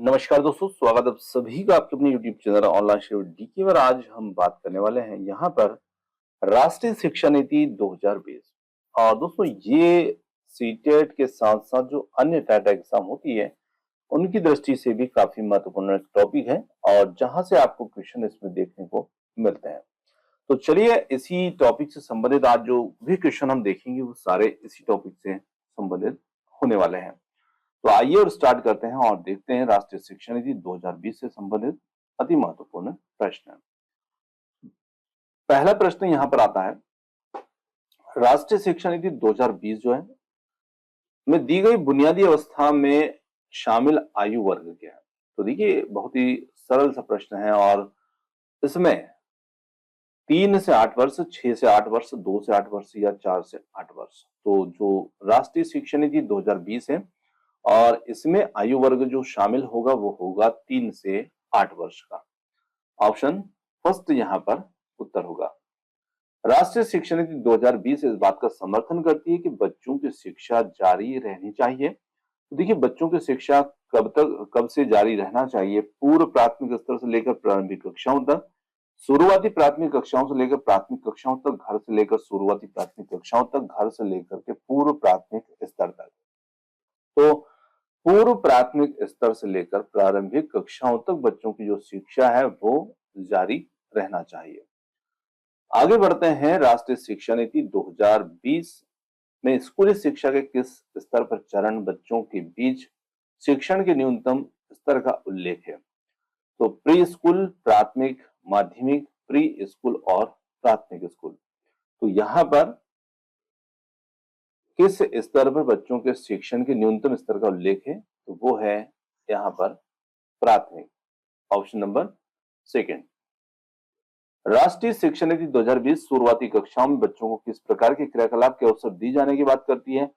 नमस्कार दोस्तों, स्वागत है आप सभी का आपके अपने यूट्यूब चैनल ऑनलाइन शिक्षा डीके पर। आज हम बात करने वाले हैं यहाँ पर राष्ट्रीय शिक्षा नीति 2020। और दोस्तों ये सीटेट के साथ साथ जो अन्य टाटा एग्जाम होती है उनकी दृष्टि से भी काफी महत्वपूर्ण टॉपिक है और जहां से आपको क्वेश्चन इसमें देखने को मिलते हैं। तो चलिए इसी टॉपिक से संबंधित आज जो भी क्वेश्चन हम देखेंगे वो सारे इसी टॉपिक से संबंधित होने वाले हैं। तो आइए और स्टार्ट करते हैं और देखते हैं राष्ट्रीय शिक्षा नीति 2020 से संबंधित अति महत्वपूर्ण प्रश्न। पहला प्रश्न यहां पर आता है, राष्ट्रीय शिक्षा नीति 2020 जो है में दी गई बुनियादी अवस्था में शामिल आयु वर्ग क्या है। तो देखिए बहुत ही सरल सा प्रश्न है और इसमें 3 से 8 वर्ष, 6 से 8 वर्ष, 2 से 8 वर्ष या 4 से 8 वर्ष। तो जो राष्ट्रीय शिक्षा नीति 2020 है और इसमें आयु वर्ग जो शामिल होगा वो होगा 3 से 8 वर्ष का। ऑप्शन फर्स्ट यहां पर उत्तर होगा। राष्ट्रीय शिक्षा नीति 2020 इस बात का समर्थन करती है कि बच्चों की शिक्षा जारी रहनी चाहिए। तो देखिए बच्चों की शिक्षा कब से जारी रहना चाहिए? पूर्व प्राथमिक स्तर से लेकर प्रारंभिक कक्षाओं तक, शुरुआती प्राथमिक कक्षाओं से लेकर प्राथमिक कक्षाओं तक, घर से लेकर शुरुआती प्राथमिक कक्षाओं तक, घर से लेकर के पूर्व प्राथमिक स्तर तक। तो पूर्व प्राथमिक स्तर से लेकर प्रारंभिक कक्षाओं तक बच्चों की जो शिक्षा है वो जारी रहना चाहिए। आगे बढ़ते हैं, राष्ट्रीय शिक्षा नीति 2020 में स्कूली शिक्षा के किस स्तर पर चरण बच्चों के बीच शिक्षण के न्यूनतम स्तर का उल्लेख है? तो प्री स्कूल, प्राथमिक, माध्यमिक, प्री स्कूल और प्राथमिक स्कूल। तो यहां पर किस स्तर पर बच्चों के शिक्षण के न्यूनतम स्तर का उल्लेख है? तो वो है यहां पर प्राथमिक। Option number second. राष्ट्रीय शिक्षा नीति 2020 शुरुआती कक्षाओं में बच्चों को किस प्रकार के क्रियाकलाप के अवसर दी जाने की बात करती है?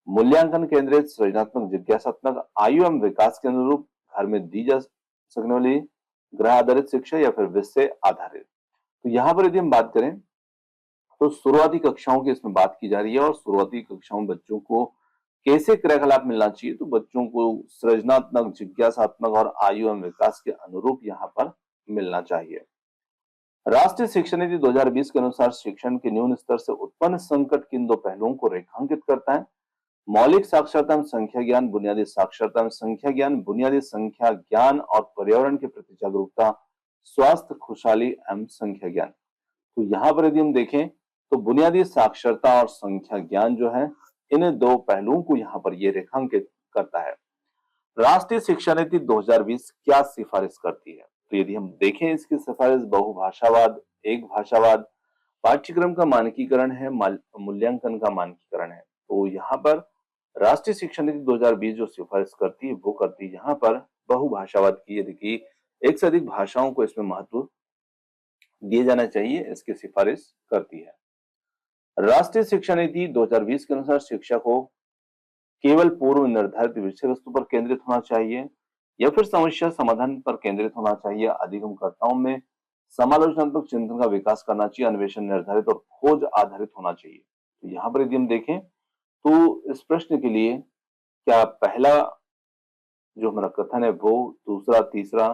मूल्यांकन केंद्रित, सृजनात्मक, जिज्ञासात्मक, आयु एवं विकास के अनुरूप, घर में दी जा सकने वाली ग्रह आधारित शिक्षा या फिर विषय आधारित। तो यहाँ पर यदि हम बात करें तो शुरुआती कक्षाओं की इसमें बात की जा रही है और शुरुआती कक्षाओं में बच्चों को कैसे क्रियाकलाप मिलना चाहिए? तो बच्चों को सृजनात्मक, जिज्ञासात्मक और आयु एवं विकास के अनुरूप यहाँ पर मिलना चाहिए। राष्ट्रीय शिक्षा नीति 2020 के अनुसार शिक्षण के न्यून स्तर से उत्पन्न संकट किन दो पहलुओं को रेखांकित करता है? मौलिक साक्षरता एवं संख्या ज्ञान, बुनियादी साक्षरता एवं संख्या ज्ञान, बुनियादी संख्या ज्ञान और पर्यावरण के प्रति जागरूकता, स्वास्थ्य, खुशहाली एवं संख्या ज्ञान। तो यहाँ पर यदि हम देखें तो बुनियादी साक्षरता और संख्या ज्ञान जो है इन दो पहलुओं को यहाँ पर ये रेखांकित करता है। राष्ट्रीय शिक्षा नीति 2020 क्या सिफारिश करती है? तो यदि हम देखें इसकी सिफारिश बहुभाषावाद, एक भाषावाद, पाठ्यक्रम का मानकीकरण है, मूल्यांकन का मानकीकरण है। तो यहाँ पर राष्ट्रीय शिक्षा नीति 2020 जो सिफारिश करती है वो करती है यहाँ पर बहुभाषावाद की। यदि कि एक से अधिक भाषाओं को इसमें महत्व दिए जाना चाहिए, इसकी सिफारिश करती है। राष्ट्रीय शिक्षा नीति 2020 के अनुसार शिक्षा को केवल पूर्व निर्धारित विषय वस्तु पर केंद्रित होना चाहिए या फिर समस्या समाधान पर केंद्रित होना चाहिए? अधिगमकर्ताओं में समालोचनात्मक चिंतन का विकास करना चाहिए, अन्वेषण निर्धारित और खोज आधारित होना चाहिए। तो यहाँ पर यदि हम देखें तो इस प्रश्न के लिए क्या पहला जो हमारा कथन है वो दूसरा तीसरा,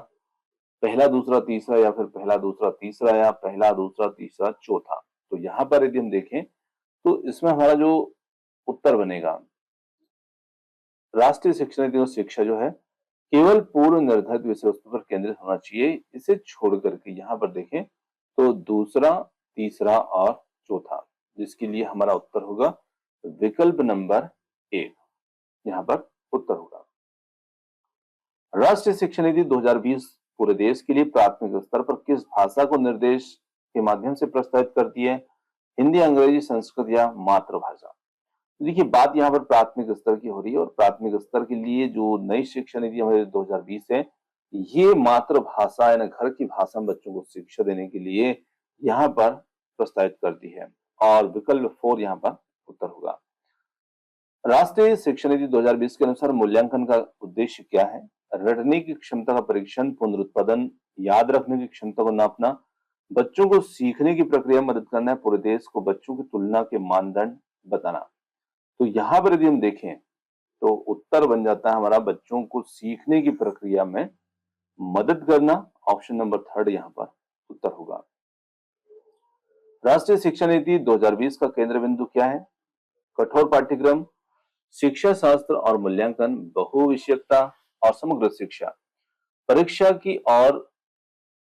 पहला दूसरा तीसरा या फिर पहला दूसरा तीसरा या पहला दूसरा तीसरा चौथा? तो यहाँ पर यदि हम देखें तो इसमें हमारा जो उत्तर बनेगा, राष्ट्रीय शिक्षा नीति और शिक्षा जो है केवल पूर्व निर्धारित विषय वस्तु पर केंद्रित होना चाहिए, इसे छोड़ करके यहाँ पर देखें तो दूसरा, तीसरा और चौथा, जिसके लिए हमारा उत्तर होगा विकल्प नंबर 1 यहाँ पर उत्तर होगा। राष्ट्रीय शिक्षा नीति 2020 पूरे देश के लिए प्राथमिक स्तर पर किस भाषा को निर्देश के माध्यम से प्रस्तावित करती है? हिंदी, अंग्रेजी, संस्कृत या मातृभाषा? देखिए बात यहाँ पर प्राथमिक स्तर की हो रही है और प्राथमिक स्तर के लिए जो नई शिक्षा नीति हमारे 2020 है ये मातृभाषा यानी घर की भाषा में बच्चों को शिक्षा देने के लिए यहाँ पर प्रस्तावित करती है और विकल्प 4 यहाँ पर उत्तर होगा। राष्ट्रीय शिक्षा नीति 2020 के अनुसार मूल्यांकन का उद्देश्य क्या है? रटने की क्षमता का परीक्षण, पुनरुत्पादन, याद रखने की क्षमता को नापना, बच्चों को सीखने की प्रक्रिया में मदद करना है, पूरे देश को बच्चों की तुलना के मानदंड बताना। तो यहाँ पर यदि हम देखें तो उत्तर बन जाता है हमारा बच्चों को सीखने की प्रक्रिया में मदद करना। ऑप्शन नंबर थर्ड यहाँ पर उत्तर होगा। राष्ट्रीय शिक्षा नीति 2020 का केंद्र बिंदु क्या है? कठोर पाठ्यक्रम, शिक्षा शास्त्र और मूल्यांकन, बहुविषयकता और समग्र शिक्षा, परीक्षा की और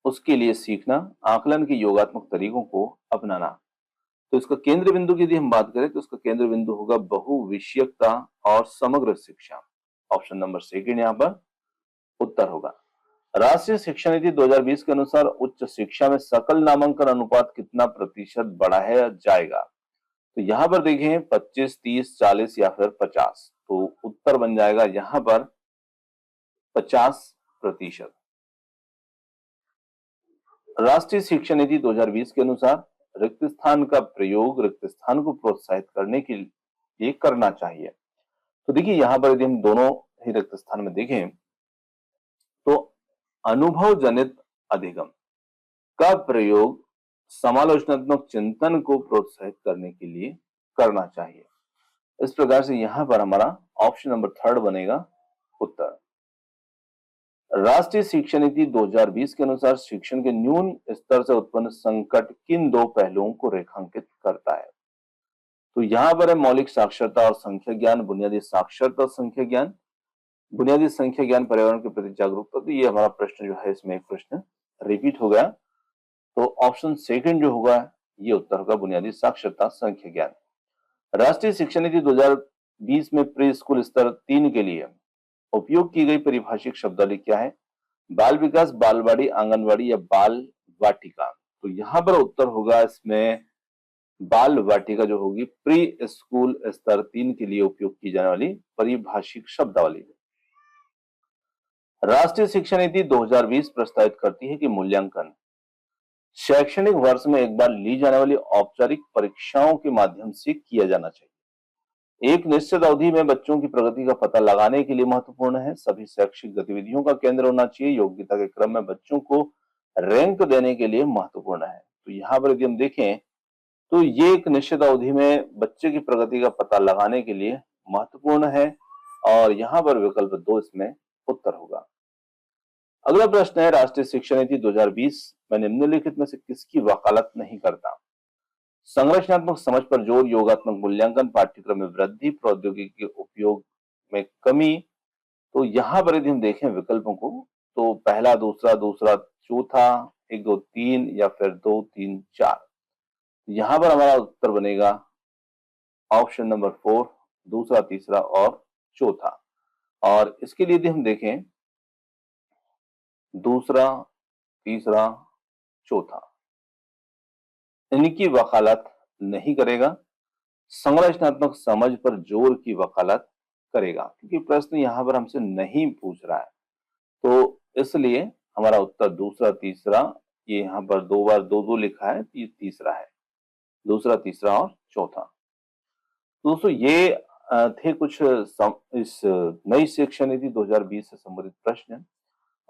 उसके लिए सीखना, आकलन के योगात्मक तरीकों को अपनाना। तो इसका केंद्र बिंदु की यदि हम बात करें तो इसका केंद्र बिंदु होगा बहुविषयकता और समग्र शिक्षा। ऑप्शन नंबर सेकंड यहाँ पर उत्तर होगा। राष्ट्रीय शिक्षा नीति 2020 के अनुसार उच्च शिक्षा में सकल नामांकन अनुपात कितना प्रतिशत बढ़ाया जाएगा? तो यहां पर देखें 25, 30, 40 या फिर 50। तो उत्तर बन जाएगा यहां पर 50%। राष्ट्रीय शिक्षा नीति 2020 के अनुसार रिक्त स्थान का प्रयोग रिक्त स्थान को प्रोत्साहित करने के लिए करना चाहिए। तो देखिए यहां पर यदि हम दोनों ही रिक्त स्थान में देखें तो अनुभव जनित अधिगम का प्रयोग समालोचनात्मक चिंतन को प्रोत्साहित करने के लिए करना चाहिए। इस प्रकार से यहां पर हमारा ऑप्शन नंबर थर्ड बनेगा उत्तर। राष्ट्रीय शिक्षा नीति 2020 के अनुसार शिक्षण के न्यून स्तर से उत्पन्न संकट किन दो पहलुओं को रेखांकित करता है? तो यहां पर है मौलिक साक्षरता और संख्या ज्ञान, बुनियादी साक्षरता और संख्या ज्ञान, बुनियादी संख्या ज्ञान, पर्यावरण के प्रति जागरूकता। तो ये हमारा प्रश्न जो है इसमें एक प्रश्न रिपीट हो गया। तो ऑप्शन सेकंड जो होगा ये उत्तर होगा बुनियादी साक्षरता संख्या ज्ञान। राष्ट्रीय शिक्षा नीति 2020 में प्री स्कूल स्तर 3 के लिए उपयोग की गई परिभाषिक शब्दावली क्या है? बाल विकास, बालवाड़ी, आंगनवाड़ी या बाल वाटिका। तो यहां पर उत्तर होगा इसमें बाल वाटिका जो होगी प्री स्कूल स्तर 3 के लिए उपयोग की जाने वाली परिभाषिक शब्दावली। राष्ट्रीय शिक्षा नीति 2020 प्रस्तावित करती है कि मूल्यांकन शैक्षणिक वर्ष में एक बार ली जाने वाली औपचारिक परीक्षाओं के माध्यम से किया जाना चाहिए। एक निश्चित अवधि में बच्चों की प्रगति का पता लगाने के लिए महत्वपूर्ण है। सभी शैक्षिक गतिविधियों का केंद्र होना चाहिए। योग्यता के क्रम में बच्चों को रैंक देने के लिए महत्वपूर्ण है। तो यहाँ पर यदि हम देखें तो ये एक निश्चित अवधि में बच्चे की प्रगति का पता लगाने के लिए महत्वपूर्ण है और यहाँ पर विकल्प 2 इसमें उत्तर होगा। अगला प्रश्न है राष्ट्रीय शिक्षा नीति 2020 में निम्नलिखित में से किसकी वकालत नहीं करता? संरचनात्मक समझ पर जोर, योगात्मक मूल्यांकन, पाठ्यक्रम में वृद्धि, प्रौद्योगिकी के उपयोग में कमी। तो यहां पर यदि हम देखें विकल्पों को तो पहला, दूसरा, दूसरा, चौथा, 1, 2, 3 या फिर 2, 3, 4। यहां पर हमारा उत्तर बनेगा ऑप्शन नंबर 4, दूसरा, तीसरा और चौथा। और इसके लिए यदि हम देखें दूसरा, तीसरा, चौथा इनकी वकालत नहीं करेगा। संरचनात्मक समझ पर जोर की वकालत करेगा क्योंकि प्रश्न यहां पर हमसे नहीं पूछ रहा है। तो इसलिए हमारा उत्तर दूसरा, तीसरा, ये यहां पर 2 बार 2-2 लिखा है, ये तीसरा है। दूसरा, तीसरा और चौथा। दोस्तों ये थे कुछ इस नई शिक्षा नीति 2020 से संबंधित प्रश्न।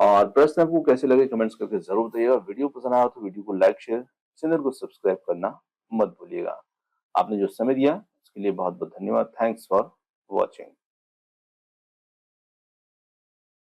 और प्रश्न आपको कैसे लगे कमेंट्स करके जरूर बताइएगा। वीडियो पसंद आया तो वीडियो को लाइक, शेयर, चैनल को सब्सक्राइब करना मत भूलिएगा। आपने जो समय दिया उसके लिए बहुत बहुत धन्यवाद। Thanks for watching.